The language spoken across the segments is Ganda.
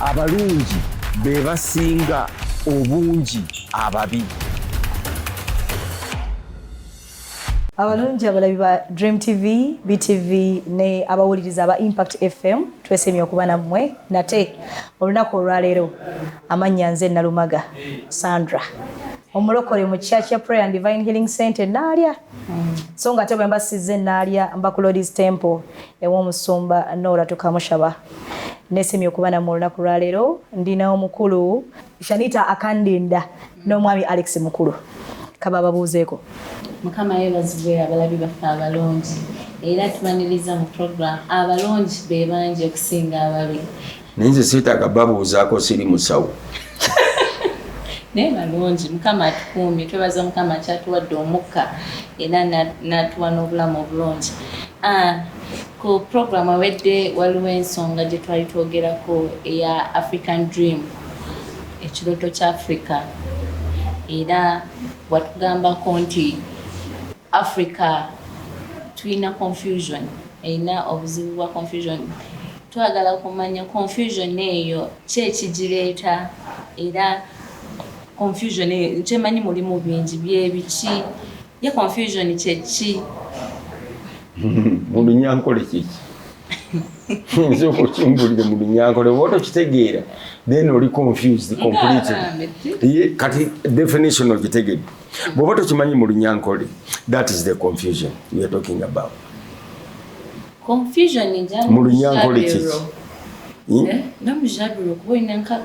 abalungi be basinga obungi ababi. Abalungi abalabi ba Dream TV, BTV ne abawuliriza aba Impact FM twesemye okuba nammwe nate olunaku olwaleero amannya nze Nalumaga Sandra omulokole mu Church ya Prayer and Divine Healing Center naalya so nga tebwe mbasize naalya mba Lord's Temple ew'omusumba Nora tukamushaba nesemye okuba nammwe olunaku olwaleero ndina omukulu Shanita Akandinda n'omwami Alex mukulu kaba babuuzeeko. Mukama yebazibwe abalabi baffe abalungi era tumaniriza mu program abalungi be bangi okusinga ababi. Ninze sitaka babuuzaako siri musawo. Naye balungi Mukama atukuumye twebaza Mukama kyatuwadde omukka era n'atuwa n'obulamu obulungi. Ku program awedde waliwo ensonga gye twali twogerako eya African Dream ekirooto kya Africa era watugambako nti Africa tuina confusion ina obuzibu bwa confusion twagala kumanya confusion eyo kyekigireta era confusion nchemanyi mulimu bingi byebiki ya confusion kyeki mu Lunyankole kiki nzo ko chimbulire mu Lunyankole woto kitegeera then oli confused completely kati definition of kitegeera boboto kimanyi mu Lunyankole that is the confusion we are talking about. Confusion injani mu Lunyankole kiki na mujabiro kuina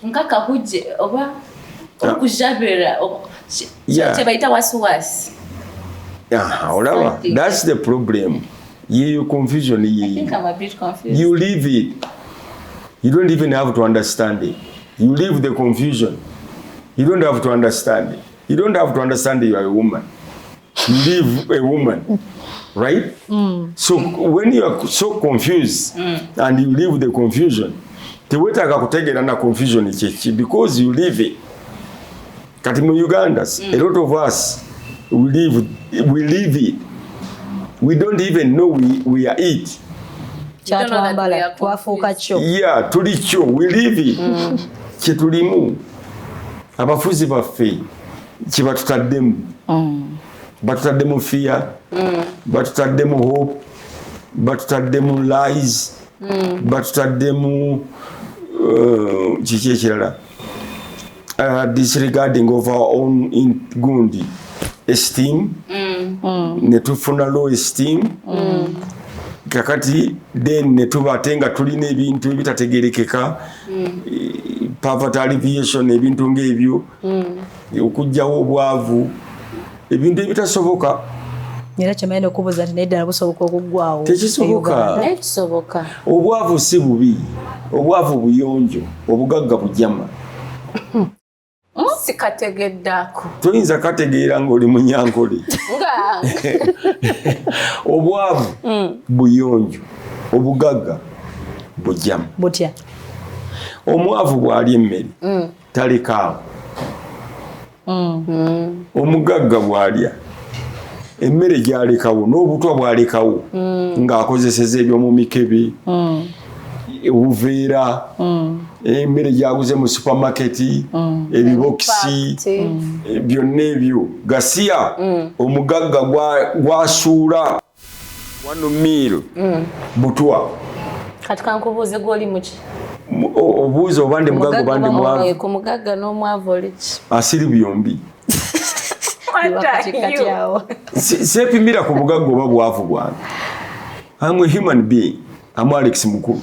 nkaka huje oba okujabira chebaita wasiwasi. Olaba that's the problem. You confusion. I think I'm a bit confused. You leave it. You don't even have to understand it. You leave the confusion. You don't have to understand it. You don't have to understand you are a woman. You leave a woman, right? So when you are so confused and you leave the confusion, tewetaka kutegera na confusion ichi because you leave it. Kati mu Uganda, a lot of us we leave it. We don't even know we are it. Chatwambala twafuuka kyo. Yeah, tuli kyo we live it. Kitulimu. Abafuzi baffe kibatutaddemu. Batutaddemu fear. Batutaddemu hope. Batutaddemu lies. Batutaddemu kiki ekirala. Disregarding of our own gundi esteem. Netufuna low esteem. Kakati then netubatenga tulina ebintu ebitategerekeka poverty alleviation ebintu ng'ebyo okujjawo obwavu ebintu ebitasoboka era kyemaine okubuuza nti naddala busoboka okuggwawo tekisoboka obwavu si bubi obwavu buyonjo obugagga bujama sikategeddako toyinza kategeera ng'oli Munyankole obwavu buyonjo obugagga bujama butya omwavu bw'alya emmere talekaawo omugagga bw'alya emmere gy'alekawo n'obutwa bw'alekawo ng'akozeseza eby'omu mikebe obuveera emmere gyaguze mu supermarketi ebibokisi byonna ebyo gasiya omugagga gwasuula wano miiro butwa kati kankubuuze gwoli muki obuuza oba ndi mugagga oba ndi mwavu ku mugagga n'omwavu oliki asiri byombi seepimira ku bugagga oba bwavu bwange I'm a human being. I'm Alex mukulu.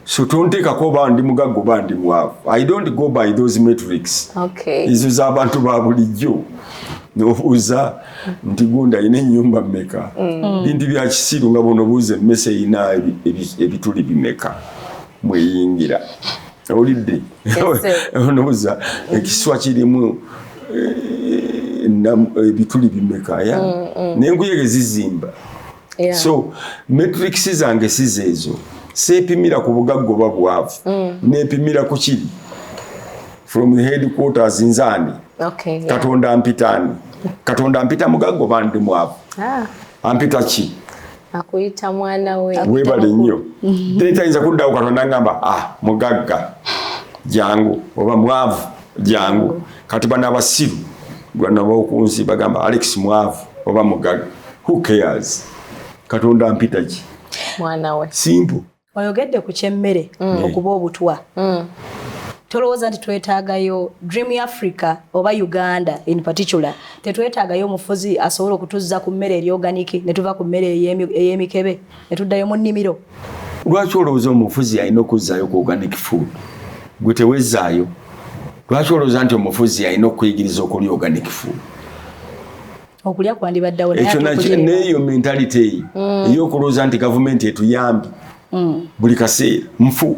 So tonteekako oba ndi mugagga oba ndi mwavu. I don't go by those metrics. Okay. Izo z'abantu ba bulijjo. Nobuuza nti gunda alina ennyumba mmeka. Bintu bya kisiru nga bonobuuza emmese erina ebituli bimeka mweyingira. Olidde. Onobuuza ekiswa kirimu ebituli bimeka ya. N'enkuyege zizimba. Yeah. So metrics zange sizeezo. Seepimira ku bugagga oba bwavu. Neepimira ku kiri. From the headquarters nzani. Okay. Yeah. Katonda ampitaani. Katonda ampita mugagga oba ndi mwavu. Ampita ki? akuyita mwana we webale nnyo tayinza kuddawo Katonda ngamba mugagga jangu oba mwavu jangu kati bana abasiru bwana bokunsi bagamba Alex mwavu oba mugagga who cares Katonda mpita ki mwana we simple oyogedde ku kyemmere okuba obutwa tolowooza nti twetaagayo Dream Africa oba Uganda in particular tetwetaagayo omufuzi asobola okutuzza ku mmere eri organic ne tuva ku mmere ey'emikebe ne tuddayo mu nnimiro lwaki olowooza omufuzi alina okuzzaayo ku organic food gwe tewezzaayo lwaki olowooza nti omufuzi alina okuyigiriza okulya organic food okulya kwandibaddawo ekyo neeyo mentality ey'okulowooza nti gavumenti etuyambye buli kaseera nfu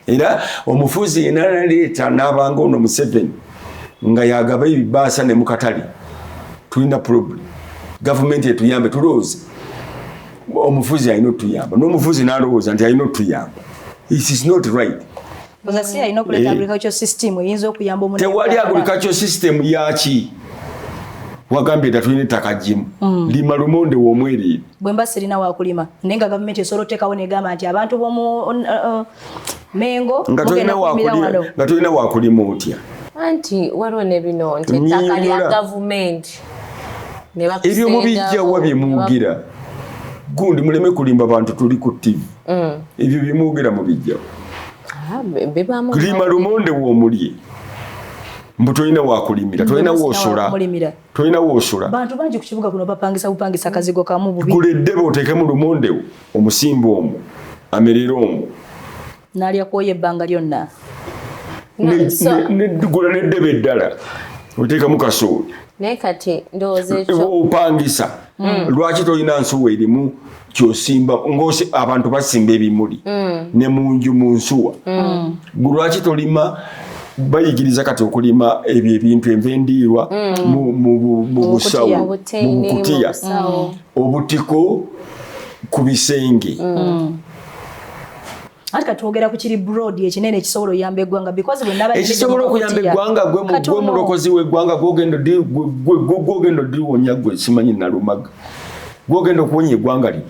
era omufuzi yenaleeta n'abanga ono Museveni nga yagaba ebibaasa ne mukatale tulina problem gavumenti etuyambe tulowooza omufuzi alina otuyamba n'omufuzi n'alowooza nti alina otuyamba it is not right Ozasi alina okuleeta agriculture system eyinza okuyamba omuntu tewali agriculture system yaki wagambye dda tulina ettaka ggimu lima lumonde w'omwerere bwe mba sirina wakulima naye nga gavumenti esobola oteekawo negamba nti abantu b'omu Mengo nga tulina wakulima otya anti waliwo ne bino nti ettaka lya gavumenti ebyo mubijjawa bye muwugira gundi muleme kulimba bantu tuli ku TV ebyo bye muwugira mubijjawa lima lumonde w'omulye mbu tolina wakulimira tolina woosula bantu bangi ku kibuga kuno bapangisa kazigo kamu bubi gula eddebe oteekemu lumonde wo omusimba omwo amerera omwo n'alya kwoyo ebbanga lyonna gula n'eddebe eddala oteekamu kasooli naye kati ndowooza ekyo opangisa lwaki tolina nsuwa erimu kyosimba ng'osi abantu basimba ebimuli ne mu nju mu nsuwa lwaki tolima bayigiriza kati okulima ebyo ebintu enva endiirwa mu busawo mu bukutiya obutiko ku bisenge ati katwogera ku kiri broad ekinene ekisobola oyamba eggwanga because ekisobola okuyamba eggwanga gwe mulokozi w'eggwanga gwogenda oddiwonya gwe simanyi nalumaga gwogenda okuwonya eggwanga lino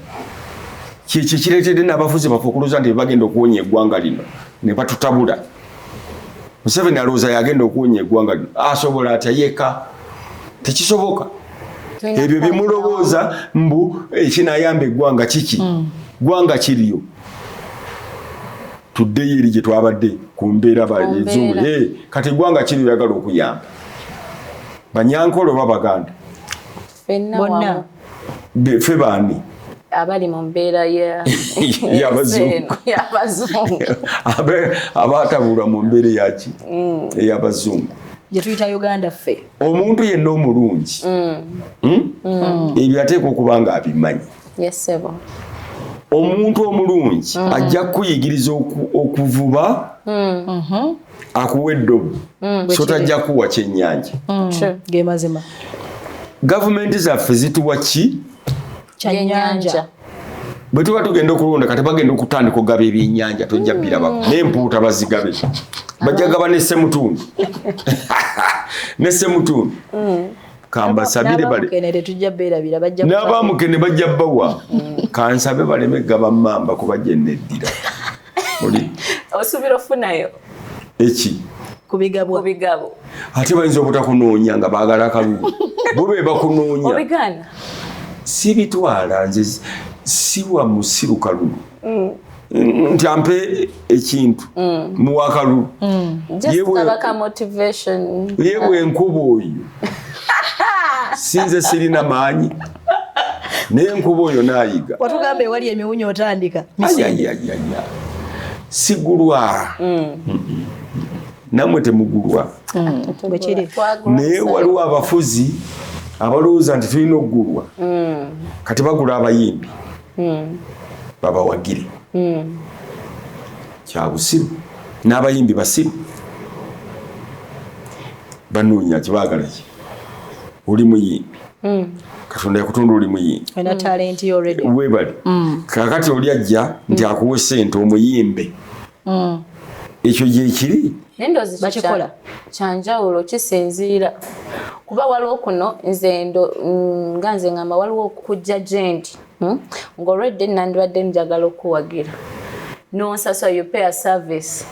kiki kireetedde n'abafuzi bafe okulooza nti bagenda okuwonya eggwanga lino ne batutabula Museveni alowooza yagenda okuwonya eggwanga lino asobola atya yeka tekisoboka ebyo bimulowooza mbu ekinayamba eggwanga kiki ggwanga kiriyo tuddeyo eri gye twabadde ku mbeera bazungu kati eggwanga kiriyo yagala okuyamba Banyankole oba Baganda bonna ffe baani abali mu mbeera y'abazungu abatabulwa mu mbeera yaki ey'abazungu gye tuyita Uganda ffe omuntu yenna omulungi ebyo ateeka okuba nga abimanyi omuntu omulungi ajja kukuyigiriza okuvuba akuwa eddobo so tajja kuwa kyennyanja ge mazima gavumenti zaffe zituwa ki kyennyanja bwe tuba tugenda okulonda kati bagenda okutandika ogaba ebyennyanja tojja birabako n'empuuta bazigabe bajja gaba n'essemutundu n'essemutundu kambasabire n'abamukene bajja bawa kansabe baleme gaba mamba kuba gye neddira osuubira ofunayo eki ku bigabo ate bayinza obutakunoonya nga baagala akalulu bo be bakunoonya obigaana si bitwala nze siwa musiru kalulu nti ampe ekintu muwa kalulu yewe enkuba oyo sinze sirina maanyi naye enkuba oyo naayiga watugamba ewali emiwunyo otandika sigulwa namwe temugulwa naye waliwo abafuzi abalowooza nti tulina okugulwa kati bagula abayimbi babawagire kyabusiru n'abayimbi basiru banoonya kibaagala ki oli muyimbi Katonda yakutonda oli muyimbi webali kakati oli ajja nti akuwa ssente omuyimbe ekyo gyekiri bakikola kyanjawulo kisinziira kuba waliwo kuno nze nga nze ngamba waliwo okujja jendi ng'olwedde nandibadde njagala okuwagira n'onsasula you pay a service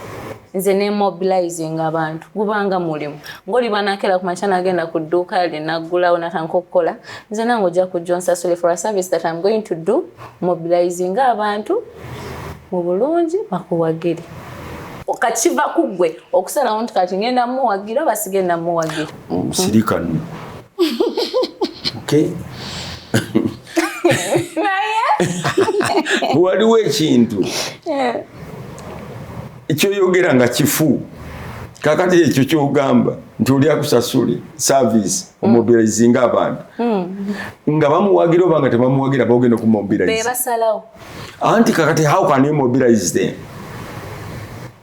nze ne mobilizing abantu gubanga mulimu ng'oliba nakera ku makya nagenda ku dduuka lye naggulawo natandika okukola nze nange ojja kujja onsasule for a service that I'm going to do mobilizing abantu mu bulungi bakuwagire okakiva ku ggwe okusalawo nti kati ngenda muwagira oba sigenda muwagira sirikano okay waliwo ekintu ekyoyogera nga kifu kakati ekyo kyogamba nti oli akusasule service omobilizinga abantu nga bamuwagira oba nga tebamuwagira bagenda okumobilize bebasalawo anti kakati how can you mobilize them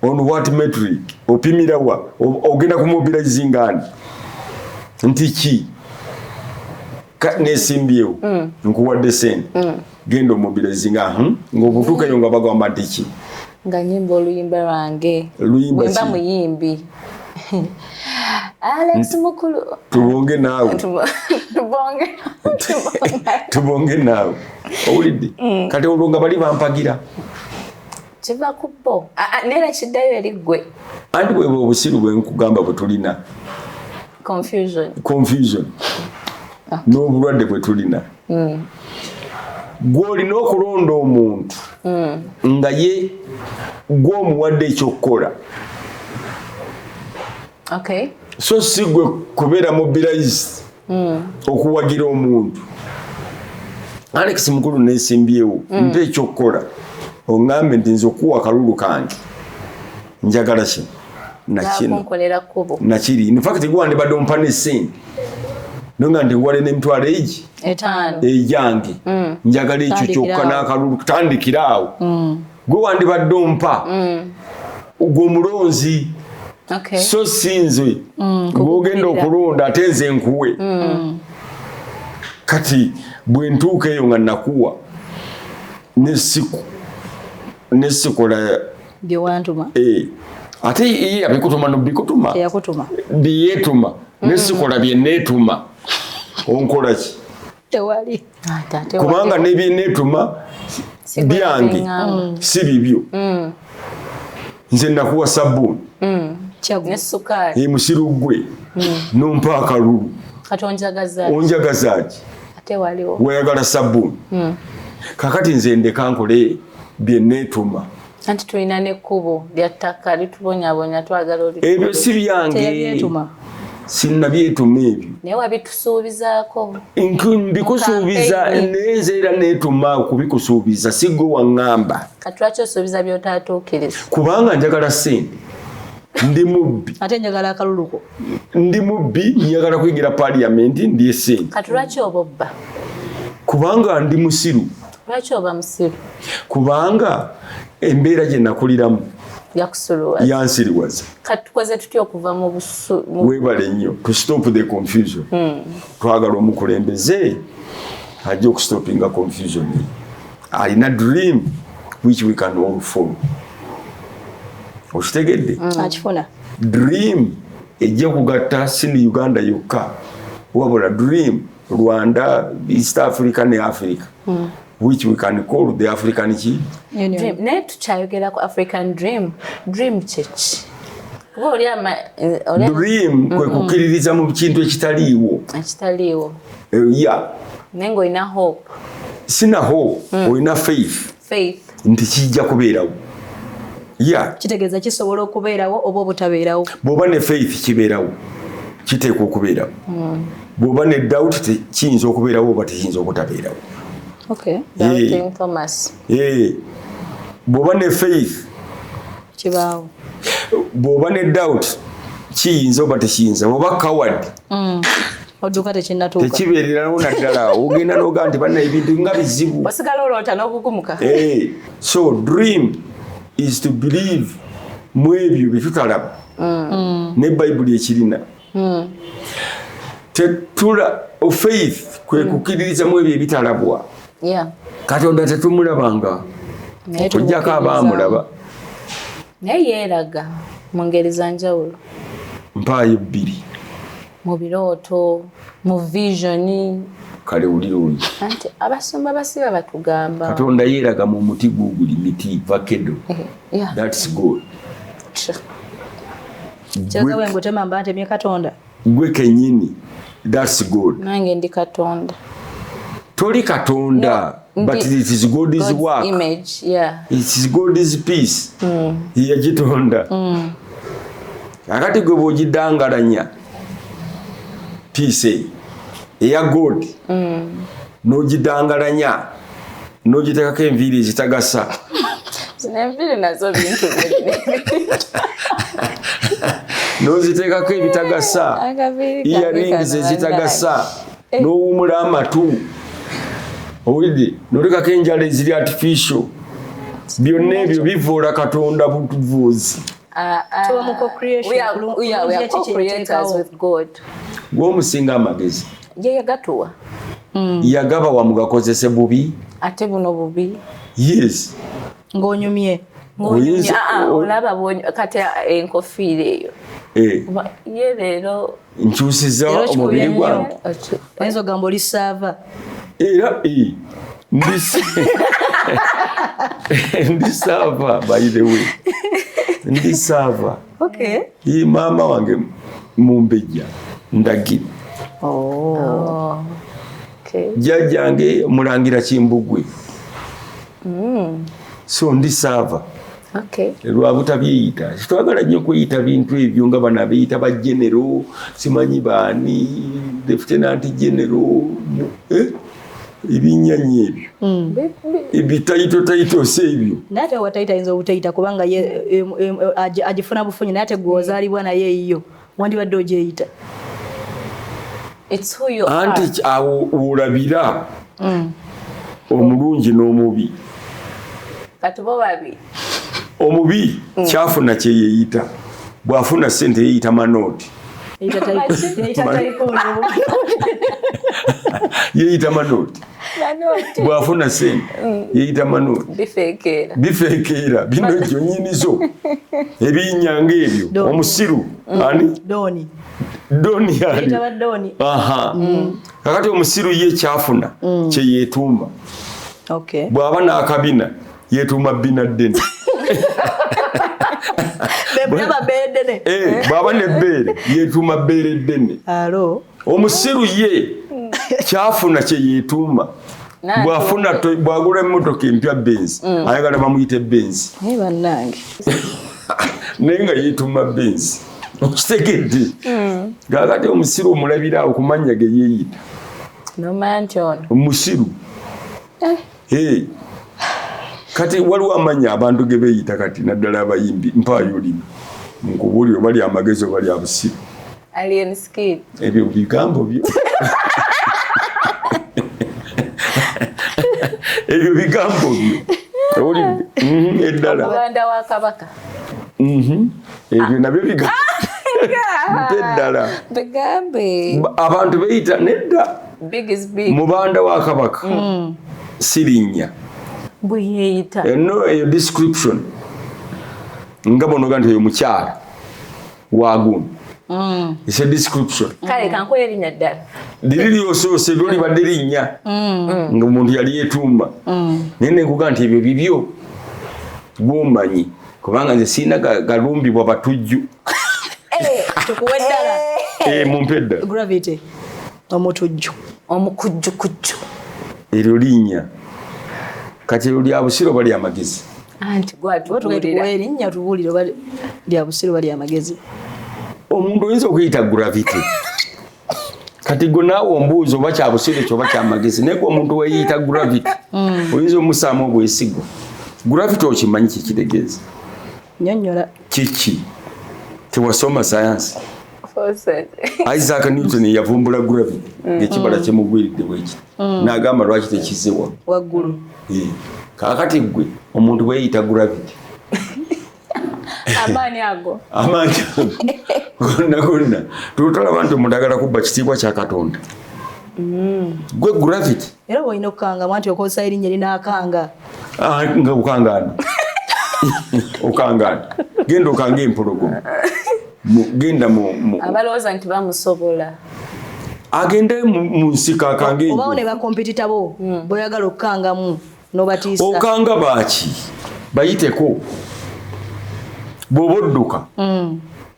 on what metric opimira wa ogenda kumobilizinga ani nti ki nesimbyewo nkuwadde sente genda omobilizinga ng'obutuuka eyo nga bagamba nti ki nga nyimba oluyimba lwange luyimba muyimbi Alex mukulu tubonge naawe tubonge naawe owulidde kati olwo nga bali bampagira kiva ku bo neera kiddayo eri ggwe anti bweba obusiru bwenkugamba bwe tulina confusion n'obulwadde bwe tulina gw'olina okulonda omuntu nga ye gw'omuwadde ekyokukola so si gwe kubeera mobilized okuwagira omuntu Alex mukulu nesimbyewo mpa ekyokukola oŋŋambe nti nze okuwa akalulu kange njagala kino nakino nakiri infact gwandibadde ompa n'essente nonga ndi wale n'emitwalo egi ejange njagala ekyo kyokka n'akalulu tandikira awo gwe wandibadde ompa gwe omulonzi so sinzwe gw'ogenda okulonda ate nze nkuwe kati bwe ntuuka eyo nga nakuwa nesikola byewantuma ate iye abikutuma nobikutuma byeyeetuma nesikola byenneetuma onkola ki tewali kubanga nebyenneetuma byange si bibyo nze nakuwa sabbuuni musiru gwe nompa akalulu onjagaza ki weyagala sabbuuni kakati nze ndeka nkole byenneetuma anti tulina nekkubo lya ttaka litubonyabonya twagala oli ebyo si byange sinnabyetuma ebyo naye wabitusuubizaako mbikusuubiza neze era neetuma kubikusuubiza si gwe waŋŋamba katulaki osuubiza byotaatuukiriza kubanga njagala ssente ndi mubbi ate njagala akaluluko ndi mubbi njagala kuyigira paliamenti ndi essente katulaki oba obba kubanga ndi musiru lwaki oba musiru kubanga embeera gye nakuliramu yansiriwaza kati tukoze tutya okuva mu busu weebale nnyo to stop the confusion twagala omukulembeze ajja okustopinga confusion alina dream which we can all follow okitegedde akifuna dream ejja kugatta sini Uganda yokka wabula dream Rwanda, East Africa ne Africa which we can call the African dream. Naye tukyayogera ku African dream kyeki dream kwe kukkiririza mu kintu ekitaliiwo naye ng'olina hope sina hope olina faith nti kijja kubeerawo kitegeeza kisobola okubeerawo oba obutabeerawo bw'oba ne faith kibeerawo kiteekwa okubeerawo bw'oba ne doubt kiyinza okubeerawo oba tekiyinza obutabeerawo bw'oba ne faith kibaawo bw'oba ne doubt kiyinza oba tekiyinza bw'oba coward odduka tekinnatuuka tekibeererawo naddala ogenda n'ogaa nti banna ebintu nga bizibu osigala oloota n'okugumuka so dream is to believe mu ebyo bye tutalaba ne bayibuli ekirina tetula faith kwe kukkiririza mu ebyo ebitalabwa katonda tetumulabanga ojjako abaamulaba naye yeeraga mu ngeri za njawulo mpaayo bbiri mu birooto mu visioni kale uliro anti abasumba basiba batugamba Katonda yeeraga mu muti guguli miti vakedo yeah that's good Chaza wengo tema mbante mye Katonda gwe kenyini that's good nange ndi Katonda toli Katonda no, but it is God's work image yeah it is God's peace yagitonda akati gwe bogidangalanya peace eya God nogidangalanya nogitekako enviiri zitagasa zinenviiri nazo bintu noziteekako ebitagasa earrings ezitagasa n'owumula amatu owulidde notekako enjala eziri artificial byonna ebyo bivoola Katonda butuvuuzi we are co-creators with God gw'omusinga amagezi ye yagatuwa yagaba wamugakozese bubi ate buno bubi yes ng'onyumye olaba kati enkofiira eyo ye leero nkyusiza omubiri gwange oyinza ogamba oli saava era ndi saava by the way ndi saava ye maama wange mumbejja ndagire jjajjange mulangira Kimbugwe so ndi saava lwa butabyeyita twagala nnyo kweyita bintu ebyo nga bano abeyita ba genero simanyi baani lieutenant genero ebinyanyi ebyo ebitayito se ebyo nate watayita ayinza obutayita kubanga agifuna bufunyi nate gwozaalibwa naye eyiyo wandibadde ogyeyita anti awo olabira omulungi n'omubi omubi kyafuna kyeyeyita bw'afuna ssente yeyita manooti yeyita manooti bw'afuna ssente yeyita manooti bifeekeera bino gyonyinizo ebinyanga ebyo omusiru ani doni ali kakati omusiru ye kyafuna kyeyeetuuma bw'aba n'akabina yeetuuma bina ddene bw'aba n'ebbeere yeetuuma bbeere ddene omusiru ye kyafuna kyeyeetuuma bw'agula emmotoka empya benzi ayagala bamuyite benzi naye nga yeetuuma benzi okitegedde kakati omusiru omulabira okumanya ge yeeyita omusiru kati waliwo amanya abantu ge beeyita kati naddala abayimbi mpaayo olima nkubuulire bali amagezi bali abusiru ebyo bigambo byo ebyo bigambo byo owulidde eddala ebyo nabyo bigambo eddala abantu beeyita nedda mubanda wa Kabaka sirinnya eyo description nga bonoga nti oyo mukyala waguno it's a description kale kankoye erinnya ddala liri lyosoose lyo libadde linnya nga omuntu yali yeetuuma naye nenkuga nti ebyo bibyo gwomanyi kubanga nze siina galumbibwa batujju tukuwe ddala mumpe eddala gravity omutujju omukujjukujju eryo linnya kati eryo lya busiro bali amagezi anti gwatubuulira erinnya tubuulire lya busiro bali amagezi omuntu oyinza okuyita gravity kati gwe naawe ombuuzi oba kya busiro kyoba kyamagezi naye gwe omuntu weyiyita gravity oyinza omusaamu obwesigo gravity okimanyi kikitegeeza nyonnyola kiki tewasoma sayansi Isaac Newton yavumbula gravity ng'ekibala kyemugwiridde bwekiti n'agamba lwaki tekizewa waggulu kaakati gwe omuntu bweyita gravity amaanyi ago gonna tutolaba nti omuntu agala kubba kitiibwa kya Katonda gwe gravity era bw'olina okukangamu anti okozesa erinnya linaakanga nga bukangaana okangaana genda okanga empologoma genda mu abalowooza nti bamusobola agende mu nsika akange enjovu. Oba ne bakompetita bo boyagala okukangamu n'obatiisa. Okanga baaki bayiteko bw'obodduka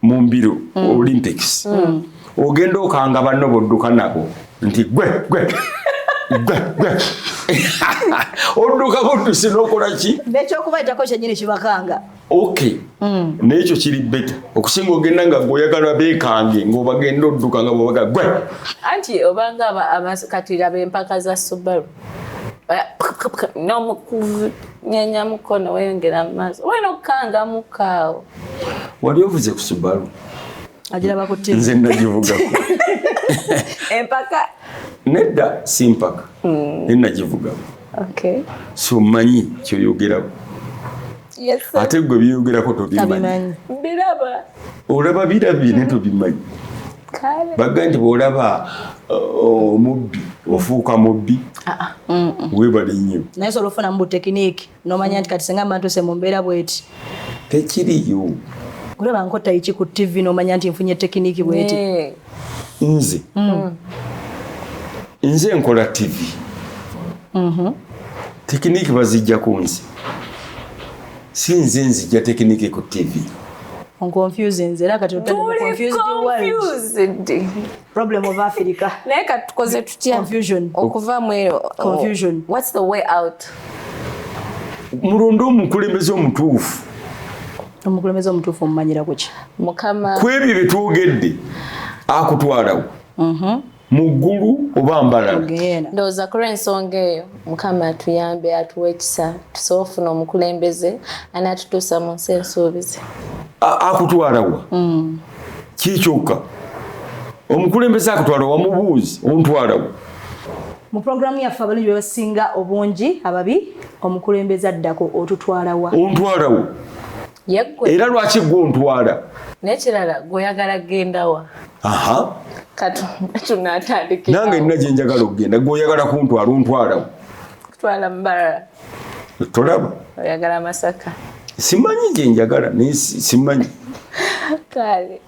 mu mbiro Olympics ogenda okanga banno bodduka nabo nti gwe odduka bodduse n'okola ki n'ekyokubayitako kyennyini kibakanga. Okay. N'ekyo kiri beta okusinga ogenda nga gweoyagala beekange ng'obagenda odduka nga bw'obaga gwe. Anti obanga abakatira b'empaka za Subaru n'omukunyanya mukono weyongera amaaso wena okukanga mukaawo. Wali ovuze ku Subaru? Agiraba ku TV. Nze nagivugako. Empaka? Nedda si mpaka. Nagivugako. Okay. So manyi kyoyogerako. Yes, sir. Ate gwe byogerako tobimanyi. Biraba. Olaba birabye ne tobimanyi. Kale. Baga nti bw'olaba omubbi ofuuka mubbi. Weebale nnyo. Naye sobola ofuna mu tekiniki n'omanya nti kati singa abantu se mu mbeera bw'eti. Tekiriyo. Kulaba nkota iki ku TV n'omanya nti nfunye tekiniki bw'eti. Nze nkola TV. Tekiniki bazijja ku nze. Si nze nzijja tekiniki ku TV. Confusing era kati confused world. Problem of Africa. Naye kati tukoze tutya? Confusion. Okuva mu confusion. What's the way out? Mulondo omukulembeze omutuufu. Omukulembeze omutuufu omumanyira kuki? Mukama. Kwebyo bye twogedde akutwalawo. Muggulu oba mbalala. Ndowooza ku lw'ensonga eyo Mukama atuyambe atuwe ekisa tusobola okufuna omukulembeze anaatutuusa mu nsi ensuubize. Akutwalawa. Kikyokka. Omukulembeze akutwalawa wamubuuzi ontwalawo. Mu programu yaffe abalungi bwe basinga obungi ababi omukulembeze addako otutwalawa. Ontwalawo. Yeggwe. Era lwaki gwe ontwala? N'ekirala gw'oyagala gendawa. Kati tunaatandikira. Nange nina gye njagala okugenda gw'oyagala kuntwala ontwalawo. Kutwala Mbarara. Tolaba? Oyagala Masaka. Simanyi gye njagala naye simanyi. Kale.